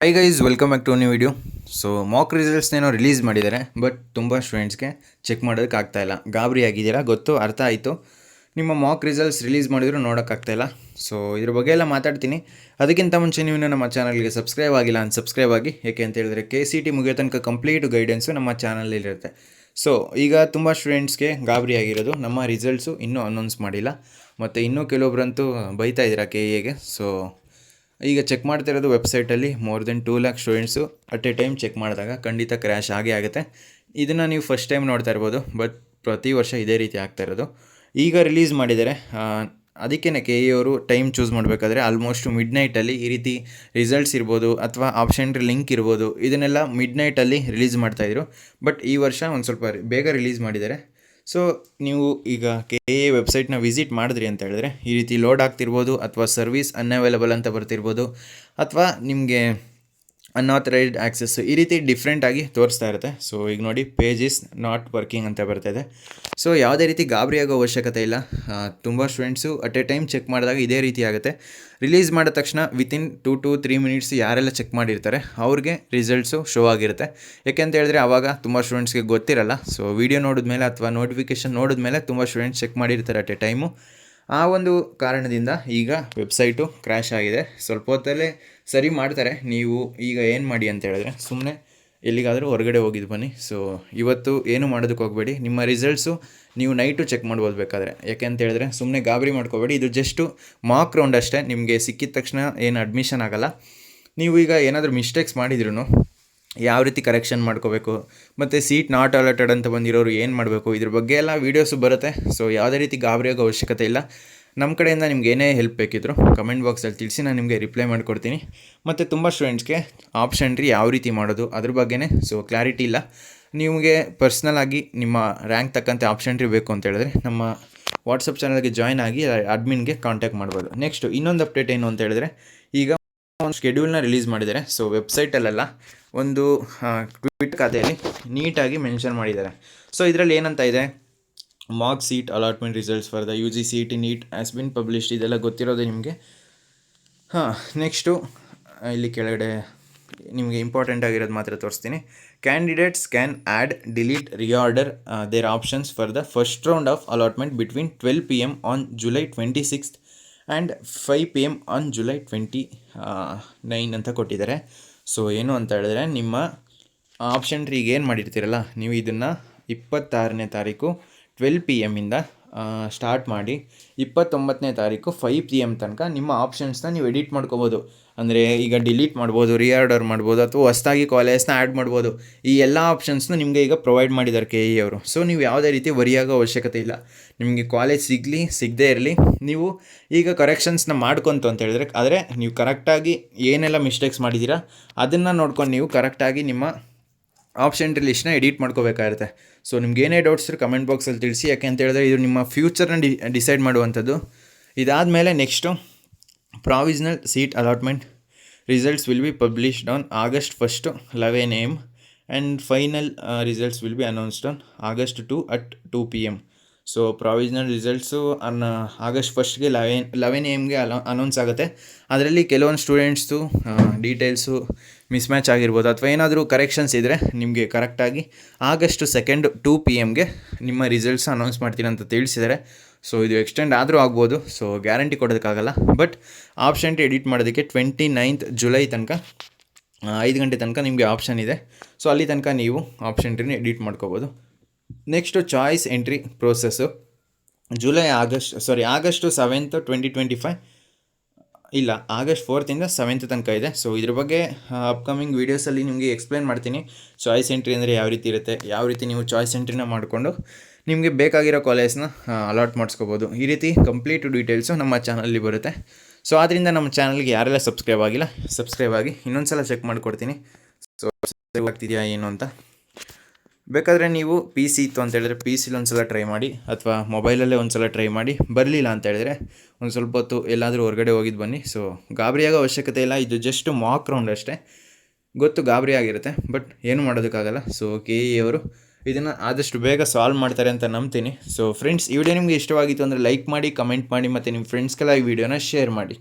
High guys, welcome back to new video. So mock ರಿಸಲ್ಟ್ಸ್ನೇನೋ release ಮಾಡಿದ್ದಾರೆ, ಬಟ್ ತುಂಬ ಸ್ಟೂಡೆಂಟ್ಸ್ಗೆ ಚೆಕ್ ಮಾಡೋದಕ್ಕೆ ಆಗ್ತಾಯಿಲ್ಲ. ಗಾಬರಿ ಆಗಿದ್ದೀರಾ, ಗೊತ್ತು, ಅರ್ಥ ಆಯಿತು. ನಿಮ್ಮ ಮಾಕ್ ರಿಸಲ್ಟ್ಸ್ ರಿಲೀಸ್ ಮಾಡಿದ್ರು ನೋಡೋಕ್ಕಾಗ್ತಾಯಿಲ್ಲ. ಸೊ ಇದ್ರ ಬಗ್ಗೆ ಎಲ್ಲ ಮಾತಾಡ್ತೀನಿ. ಅದಕ್ಕಿಂತ ಮುಂಚೆ ನೀವು ನಮ್ಮ ಚಾನಲ್ಗೆ ಸಬ್ಸ್ಕ್ರೈಬ್ ಆಗಿಲ್ಲ ಅಂತ ಸಬ್ಸ್ಕ್ರೈಬ್ ಆಗಿ. ಏಕೆ ಅಂತ ಹೇಳಿದ್ರೆ KCT ಮುಗಿಯೋ ತನಕ ಕಂಪ್ಲೀಟ್ ಗೈಡೆನ್ಸು ನಮ್ಮ ಚಾನಲಲ್ಲಿರುತ್ತೆ. ಸೊ ಈಗ ತುಂಬ ಸ್ಟೂಡೆಂಟ್ಸ್ಗೆ ಗಾಬರಿ ಆಗಿರೋದು, ನಮ್ಮ ರಿಸಲ್ಟ್ಸು ಇನ್ನೂ ಅನೌನ್ಸ್ ಮಾಡಿಲ್ಲ. ಮತ್ತು ಇನ್ನೂ ಕೆಲವೊಬ್ಬರಂತೂ ಬೈತಾ ಇದ್ದೀರಾ KEಗೆ. ಸೊ ಈಗ ಚೆಕ್ ಮಾಡ್ತಿರೋದು ವೆಬ್ಸೈಟಲ್ಲಿ more than 2 lakh students at a time check ಮಾಡಿದಾಗ ಖಂಡಿತ ಕ್ರ್ಯಾಶ್ ಆಗೇ ಆಗುತ್ತೆ. ಇದನ್ನು ನೀವು ಫಸ್ಟ್ ಟೈಮ್ ನೋಡ್ತಾ ಇರ್ಬೋದು, ಬಟ್ ಪ್ರತಿ ವರ್ಷ ಇದೇ ರೀತಿ ಆಗ್ತಾ ಇರೋದು. ಈಗ ರಿಲೀಸ್ ಮಾಡಿದ್ದಾರೆ. ಅದಕ್ಕೇ KE ಅವರು ಟೈಮ್ ಚೂಸ್ ಮಾಡಬೇಕಾದ್ರೆ ಆಲ್ಮೋಸ್ಟ್ ಮಿಡ್ ನೈಟಲ್ಲಿ ಈ ರೀತಿ ರಿಸಲ್ಟ್ಸ್ ಇರ್ಬೋದು ಅಥವಾ ಆಪ್ಷನ್ ಲಿಂಕ್ ಇರ್ಬೋದು, ಇದನ್ನೆಲ್ಲ ಮಿಡ್ ನೈಟಲ್ಲಿ ರಿಲೀಸ್ ಮಾಡ್ತಾಯಿದ್ರು. ಬಟ್ ಈ ವರ್ಷ ಒಂದು ಸ್ವಲ್ಪ ಬೇಗ ರಿಲೀಸ್ ಮಾಡಿದ್ದಾರೆ. ಸೊ ನೀವು ಈಗ KE ವೆಬ್ಸೈಟ್ನ ವಿಸಿಟ್ ಮಾಡಿದ್ರಿ ಅಂತ ಹೇಳಿದ್ರೆ ಈ ರೀತಿ ಲೋಡ್ ಆಗ್ತಿರ್ಬೋದು, ಅಥವಾ ಸರ್ವಿಸ್ ಅನ್ಅವೈಲಬಲ್ ಅಂತ ಬರ್ತಿರ್ಬೋದು, ಅಥವಾ ನಿಮಗೆ ಅನ್ಆಥರೈಸ್ಡ್ ಆ್ಯಕ್ಸಸ್ ಈ ರೀತಿ ಡಿಫ್ರೆಂಟಾಗಿ ತೋರಿಸ್ತಾ ಇರುತ್ತೆ. ಸೊ ಈಗ ನೋಡಿ, ಪೇಜ್ ಇಸ್ ನಾಟ್ ವರ್ಕಿಂಗ್ ಅಂತ ಬರ್ತಾಯಿದೆ. ಸೊ ಯಾವುದೇ ರೀತಿ ಗಾಬರಿ ಆಗೋ ಅವಶ್ಯಕತೆ ಇಲ್ಲ. ತುಂಬ students at a time check ಮಾಡಿದಾಗ ಇದೇ ರೀತಿ ಆಗುತ್ತೆ. ರಿಲೀಸ್ ಮಾಡಿದ ತಕ್ಷಣ ವಿತಿನ್ 2 to 3 ಮಿನಿಟ್ಸ್ ಯಾರೆಲ್ಲ ಚೆಕ್ ಮಾಡಿರ್ತಾರೆ ಅವ್ರಿಗೆ ರಿಸಲ್ಟ್ಸು ಶೋ ಆಗಿರುತ್ತೆ. ಯಾಕೆಂತ ಹೇಳಿದ್ರೆ ಆವಾಗ ತುಂಬ ಸ್ಟೂಡೆಂಟ್ಸ್ಗೆ ಗೊತ್ತಿರಲ್ಲ. ಸೊ ವೀಡಿಯೋ ನೋಡಿದ್ಮೇಲೆ ಅಥವಾ ನೋಟಿಫಿಕೇಷನ್ ನೋಡಿದ್ಮೇಲೆ ತುಂಬ ಸ್ಟೂಡೆಂಟ್ಸ್ ಚೆಕ್ ಮಾಡಿರ್ತಾರೆ ಅಟ್ ಎ ಟೈಮು. ಆ ಒಂದು ಕಾರಣದಿಂದ ಈಗ ವೆಬ್ಸೈಟು ಕ್ರ್ಯಾಶ್ ಆಗಿದೆ. ಸ್ವಲ್ಪ ಹೊತ್ತಲ್ಲೇ ಸರಿ ಮಾಡ್ತಾರೆ. ನೀವು ಈಗ ಏನು ಮಾಡಿ ಅಂತ ಹೇಳಿದ್ರೆ ಸುಮ್ಮನೆ ಎಲ್ಲಿಗಾದರೂ ಹೊರಗಡೆ ಹೋಗಿದ್ದು ಬನ್ನಿ. ಸೊ ಇವತ್ತು ಏನು ಮಾಡೋದಕ್ಕೆ ಹೋಗಬೇಡಿ. ನಿಮ್ಮ ರಿಸಲ್ಟ್ಸು ನೀವು ನೈಟು ಚೆಕ್ ಮಾಡ್ಬೋದು ಬೇಕಾದರೆ. ಯಾಕೆ ಅಂತ ಹೇಳಿದ್ರೆ ಸುಮ್ಮನೆ ಗಾಬರಿ ಮಾಡ್ಕೋಬೇಡಿ. ಇದು ಜಸ್ಟು ಮಾಕ್ ರೌಂಡ್ ಅಷ್ಟೇ. ನಿಮಗೆ ಸಿಕ್ಕಿದ ತಕ್ಷಣ ಏನು ಅಡ್ಮಿಷನ್ ಆಗೋಲ್ಲ. ನೀವು ಈಗ ಏನಾದರೂ ಮಿಸ್ಟೇಕ್ಸ್ ಮಾಡಿದ್ರೂ ಯಾವ ರೀತಿ ಕರೆಕ್ಷನ್ ಮಾಡ್ಕೋಬೇಕು, ಮತ್ತು ಸೀಟ್ ನಾಟ್ ಅಲಾಟೆಡ್ ಅಂತ ಬಂದಿರೋರು ಏನು ಮಾಡಬೇಕು, ಇದ್ರ ಬಗ್ಗೆ ಎಲ್ಲ ವೀಡಿಯೋಸು ಬರುತ್ತೆ. ಸೊ ಯಾವುದೇ ರೀತಿ ಗಾಬರಿ ಆಗೋ ಅವಶ್ಯಕತೆ ಇಲ್ಲ. ನಮ್ಮ ಕಡೆಯಿಂದ ನಿಮ್ಗೆ ಏನೇ ಹೆಲ್ಪ್ ಬೇಕಿದ್ರು ಕಮೆಂಟ್ ಬಾಕ್ಸಲ್ಲಿ ತಿಳಿಸಿ, ನಾನು ನಿಮಗೆ ರಿಪ್ಲೈ ಮಾಡಿಕೊಡ್ತೀನಿ. ಮತ್ತು ತುಂಬ ಸ್ಟೂಡೆಂಟ್ಸ್ಗೆ ಆಪ್ಷನ್ ಯಾವ ರೀತಿ ಮಾಡೋದು ಅದ್ರ ಬಗ್ಗೆನೇ ಸೊ ಕ್ಲಾರಿಟಿ ಇಲ್ಲ. ನಿಮಗೆ ಪರ್ಸ್ನಲ್ ಆಗಿ ನಿಮ್ಮ ರ್ಯಾಂಕ್ ತಕ್ಕಂತೆ ಆಪ್ಷನ್ ಬೇಕು ಅಂತ ಹೇಳಿದ್ರೆ ನಮ್ಮ ವಾಟ್ಸಪ್ ಚಾನಲ್ಗೆ ಜಾಯ್ನ್ ಆಗಿ ಅಡ್ಮಿನ್ಗೆ ಕಾಂಟ್ಯಾಕ್ಟ್ ಮಾಡ್ಬೋದು. ನೆಕ್ಸ್ಟು ಇನ್ನೊಂದು ಅಪ್ಡೇಟ್ ಏನು ಅಂತ ಹೇಳಿದ್ರೆ, ಈಗ ಒಂದು ಶೆಡ್ಯೂಲ್ನ ರಿಲೀಸ್ ಮಾಡಿದ್ದಾರೆ. ಸೊ ವೆಬ್ಸೈಟಲ್ಲೆಲ್ಲ ಒಂದು ಟ್ವಿಟ್ ಖಾತೆಯಲ್ಲಿ ನೀಟಾಗಿ ಮೆನ್ಷನ್ ಮಾಡಿದ್ದಾರೆ. ಸೊ ಇದರಲ್ಲಿ ಏನಂತ ಇದೆ, mark seat allotment results for the UG CET NEET has been published. ಇದೆಲ್ಲ ಗೊತ್ತಿರೋದು ನಿಮಗೆ. ನೆಕ್ಸ್ಟು ಇಲ್ಲಿ ಕೆಳಗಡೆ ನಿಮಗೆ ಇಂಪಾರ್ಟೆಂಟ್ ಆಗಿರೋದು ಮಾತ್ರ ತೋರಿಸ್ತೀನಿ. Candidates can add, delete, reorder their options for the first round of allotment between 12 PM on July 26th and 5 PM on July 29 ಅಂತ ಕೊಟ್ಟಿದ್ದಾರೆ. ಸೊ ಏನು ಅಂತ ಹೇಳಿದ್ರೆ, ನಿಮ್ಮ ಆಪ್ಷನ್ ಟ್ರೀಗೆ ಏನು ಮಾಡಿರ್ತೀರಲ್ಲ, ನೀವು ಇದನ್ನು 26ನೇ ತಾರೀಕು 12 PM ಸ್ಟಾರ್ಟ್ ಮಾಡಿ 29ನೇ ತಾರೀಕು 5 PM ತನಕ ನಿಮ್ಮ ಆಪ್ಷನ್ಸ್ನ ನೀವು ಎಡಿಟ್ ಮಾಡ್ಕೋಬೋದು. ಅಂದರೆ ಈಗ ಡಿಲೀಟ್ ಮಾಡ್ಬೋದು, ರಿಆರ್ಡರ್ ಮಾಡ್ಬೋದು, ಅಥವಾ ಹೊಸದಾಗಿ ಕಾಲೇಜ್ನ ಆ್ಯಡ್ ಮಾಡ್ಬೋದು. ಈ ಎಲ್ಲ ಆಪ್ಷನ್ಸ್ನ ನಿಮಗೆ ಈಗ ಪ್ರೊವೈಡ್ ಮಾಡಿದ್ದಾರೆ KE ಅವರು. ಸೊ ನೀವು ಯಾವುದೇ ರೀತಿ ವರಿಯಾಗೋ ಅವಶ್ಯಕತೆ ಇಲ್ಲ. ನಿಮಗೆ ಕಾಲೇಜ್ ಸಿಗಲಿ ಸಿಗದೇ ಇರಲಿ, ನೀವು ಈಗ ಕರೆಕ್ಷನ್ಸ್ನ ಮಾಡ್ಕೊಂತು ಅಂತ ಹೇಳಿದ್ರೆ, ಆದರೆ ನೀವು ಕರೆಕ್ಟಾಗಿ ಏನೆಲ್ಲ ಮಿಸ್ಟೇಕ್ಸ್ ಮಾಡಿದ್ದೀರಾ ಅದನ್ನು ನೋಡ್ಕೊಂಡು ನೀವು ಕರೆಕ್ಟಾಗಿ ನಿಮ್ಮ ಆಪ್ಷನ್ ಲಿಸ್ಟ್ನ ಎಡಿಟ್ ಮಾಡ್ಕೋಬೇಕಾಗಿರುತ್ತೆ. ಸೊ ನಿಮ್ಗೆ ಏನೇ ಡೌಟ್ಸ್ ಇರೋ ಕಮೆಂಟ್ ಬಾಕ್ಸಲ್ಲಿ ತಿಳಿಸಿ. ಯಾಕೆ ಅಂತ ಹೇಳಿದ್ರೆ ಇದು ನಿಮ್ಮ ಫ್ಯೂಚರ್ನ ಡಿಸೈಡ್ ಮಾಡುವಂಥದ್ದು. ಇದಾದಮೇಲೆ next provisional seat allotment results will be published on August 1st 11 AM and final results will be announced on August 2 at 2 PM. So provisional results August 1st 11 AM announce ಆಗುತ್ತೆ. ಅದರಲ್ಲಿ ಕೆಲವೊಂದು ಸ್ಟೂಡೆಂಟ್ಸ್ದು ಡೀಟೇಲ್ಸು ಮಿಸ್ಮ್ಯಾಚ್ ಆಗಿರ್ಬೋದು, ಅಥವಾ ಏನಾದರೂ corrections ಇದ್ದರೆ ನಿಮಗೆ ಕರೆಕ್ಟಾಗಿ August 2nd 2 PM ನಿಮ್ಮ ರಿಸಲ್ಟ್ಸ್ ಅನೌನ್ಸ್ ಮಾಡ್ತೀನಿ ಅಂತ ತಿಳಿಸಿದ್ದಾರೆ. ಸೊ ಇದು ಎಕ್ಸ್ಟೆಂಡ್ ಆದರೂ ಆಗ್ಬೋದು. ಸೊ ಗ್ಯಾರಂಟಿ ಕೊಡೋದಕ್ಕಾಗಲ್ಲ. ಬಟ್ ಆಪ್ಷನ್ ಎಡಿಟ್ ಮಾಡೋದಕ್ಕೆ 29th July ತನಕ 5 ಗಂಟೆ ತನಕ ನಿಮಗೆ ಆಪ್ಷನ್ ಇದೆ. ಸೊ ಅಲ್ಲಿ ತನಕ ನೀವು ಆಪ್ಷನ್ ಟ್ರೀನ ಎಡಿಟ್ ಮಾಡ್ಕೋಬೋದು. Next choice entry process August 7th 2025 ಇಲ್ಲ, August 4th 7th ತನಕ ಇದೆ. ಸೊ ಇದ್ರ ಬಗ್ಗೆ ಅಪ್ಕಮಿಂಗ್ ವೀಡಿಯೋಸಲ್ಲಿ ನಿಮಗೆ ಎಕ್ಸ್ಪ್ಲೇನ್ ಮಾಡ್ತೀನಿ. ಚಾಯ್ಸ್ ಎಂಟ್ರಿ ಅಂದರೆ ಯಾವ ರೀತಿ ಇರುತ್ತೆ, ಯಾವ ರೀತಿ ನೀವು ಚಾಯ್ಸ್ ಎಂಟ್ರಿನ ಮಾಡಿಕೊಂಡು ನಿಮಗೆ ಬೇಕಾಗಿರೋ ಕಾಲೇಜ್ನ ಅಲಾಟ್ ಮಾಡಿಸ್ಕೋಬೋದು. ಈ ರೀತಿ ಕಂಪ್ಲೀಟ್ ಡೀಟೇಲ್ಸು ನಮ್ಮ ಚಾನಲಲ್ಲಿ ಬರುತ್ತೆ. ಸೊ ಆದ್ದರಿಂದ ನಮ್ಮ ಚಾನಲ್ಗೆ ಯಾರೆಲ್ಲ ಸಬ್ಸ್ಕ್ರೈಬ್ ಆಗಿಲ್ಲ, ಸಬ್ಸ್ಕ್ರೈಬ್ ಆಗಿ. ಇನ್ನೊಂದು ಸಲ ಚೆಕ್ ಮಾಡಿಕೊಡ್ತೀನಿ ಸೊ ಸಬ್ಸ್ಕ್ರೈಬ್ ಆಗ್ತಿದೆಯಾ ಏನು ಅಂತ. ಬೇಕಾದರೆ ನೀವು PC ಇತ್ತು ಅಂತ ಹೇಳಿದ್ರೆ PCಲಿ ಒಂದು ಸಲ ಟ್ರೈ ಮಾಡಿ, ಅಥವಾ ಮೊಬೈಲಲ್ಲೇ ಒಂದು ಸಲ ಟ್ರೈ ಮಾಡಿ. ಬರಲಿಲ್ಲ ಅಂತ ಹೇಳಿದ್ರೆ ಒಂದು ಸ್ವಲ್ಪ ಹೊತ್ತು ಎಲ್ಲಾದರೂ ಹೊರಗಡೆ ಹೋಗಿದ್ದು ಬನ್ನಿ. ಸೊ ಗಾಬರಿಯಾಗೋ ಅವಶ್ಯಕತೆ ಇಲ್ಲ. ಇದು ಜಸ್ಟ್ ಮಾಕ್ ರೌಂಡ್ ಅಷ್ಟೇ. ಗೊತ್ತು ಗಾಬರಿ ಆಗಿರುತ್ತೆ, ಬಟ್ ಏನು ಮಾಡೋದಕ್ಕಾಗಲ್ಲ. ಸೊ KE ಅವರು ಇದನ್ನು ಆದಷ್ಟು ಬೇಗ ಸಾಲ್ವ್ ಮಾಡ್ತಾರೆ ಅಂತ ನಂಬ್ತೀನಿ. ಸೊ ಫ್ರೆಂಡ್ಸ್, ಈ ವಿಡಿಯೋ ನಿಮಗೆ ಇಷ್ಟವಾಗಿತ್ತು ಅಂದರೆ ಲೈಕ್ ಮಾಡಿ, ಕಮೆಂಟ್ ಮಾಡಿ, ಮತ್ತು ನಿಮ್ಮ ಫ್ರೆಂಡ್ಸ್ಗೆಲ್ಲ ಈ ವಿಡಿಯೋನ ಶೇರ್ ಮಾಡಿ.